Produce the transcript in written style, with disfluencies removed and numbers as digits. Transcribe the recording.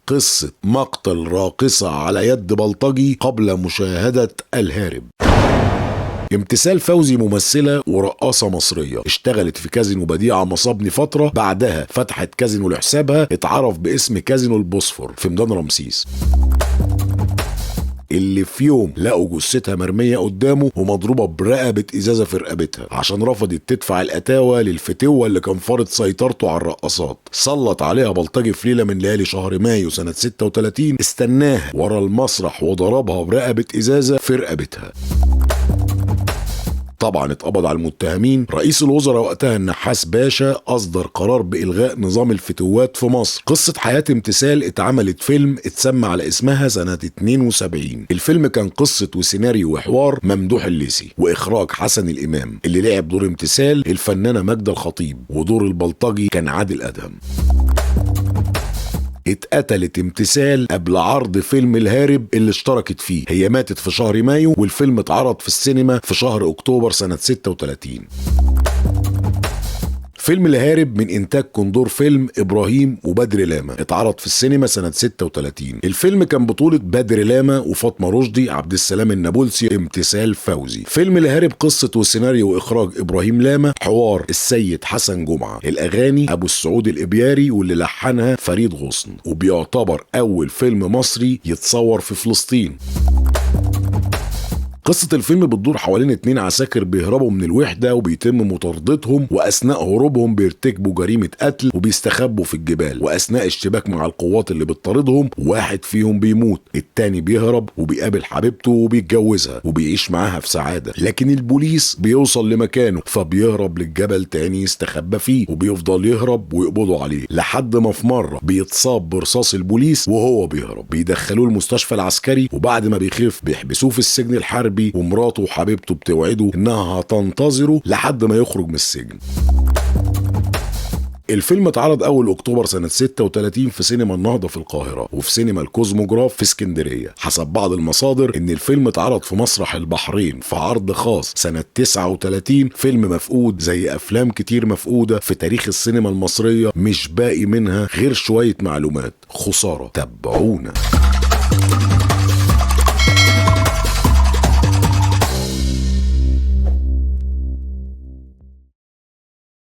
قصة مقتل راقصة على يد بلطجي قبل مشاهدة الهارب. امتثال فوزي ممثلة ورقاصة مصرية اشتغلت في كازينو بديعة مصابني فترة، بعدها فتحت كازينو لحسابها اتعرف باسم كازينو البوسفور في ميدان رمسيس، اللي في يوم لقوا جثتها مرمية قدامه ومضروبة برقبة ازازة في رقبتها عشان رفضت تدفع الاتاوة للفتوة اللي كان فارض سيطرته على الرقاصات. سلط عليها بلطجي في ليلة من ليالي شهر مايو سنة 36، استناها ورا المسرح وضربها برقبة ازازة في رقبتها. طبعا اتقبض على المتهمين. رئيس الوزراء وقتها النحاس باشا اصدر قرار بالغاء نظام الفتوات في مصر. قصة حياة امتثال اتعملت فيلم اتسمى على اسمها سنة 72. الفيلم كان قصة وسيناريو وحوار ممدوح الليثي واخراج حسن الامام، اللي لعب دور امتثال الفنانة ماجدة الخطيب، ودور البلطجي كان عادل ادهم. اتقتلت امتثال قبل عرض فيلم الهارب اللي اشتركت فيه. هي ماتت في شهر مايو والفيلم اتعرض في السينما في شهر اكتوبر سنة 36. فيلم الهارب من انتاج كوندور فيلم ابراهيم وبدر لاما، اتعرض في السينما سنة 36. الفيلم كان بطولة بدر لاما وفاطمة رشدي، عبد السلام النابلسي، امتثال فوزي. فيلم الهارب قصة وسيناريو واخراج ابراهيم لاما، حوار السيد حسن جمعة، الاغاني ابو السعود الابياري واللي لحنها فريد غصن، وبيعتبر اول فيلم مصري يتصور في فلسطين. قصة الفيلم بتدور حوالين 2 عساكر بيهربوا من الوحدة وبيتم مطاردتهم، وأثناء هروبهم بيرتكبوا جريمة قتل وبيستخبوا في الجبال، وأثناء اشتباك مع القوات اللي بتطاردهم واحد فيهم بيموت، التاني بيهرب وبيقابل حبيبته وبيتجوزها وبيعيش معاها في سعادة. لكن البوليس بيوصل لمكانه فبيهرب للجبل تاني يستخبى فيه، وبيفضل يهرب ويقبضوا عليه لحد ما في مرة بيتصاب برصاص البوليس وهو بيهرب، بيدخلوه المستشفى العسكري، وبعد ما بيخف بيحبسوه في السجن الحربي، ومراته وحبيبته بتوعده انها هتنتظره لحد ما يخرج من السجن. الفيلم اتعرض اول اكتوبر سنة 36 في سينما النهضة في القاهرة وفي سينما الكوزموجراف في اسكندرية. حسب بعض المصادر ان الفيلم اتعرض في مسرح البحرين في عرض خاص سنة 39. فيلم مفقود زي افلام كتير مفقودة في تاريخ السينما المصرية، مش باقي منها غير شوية معلومات. خسارة. تابعونا.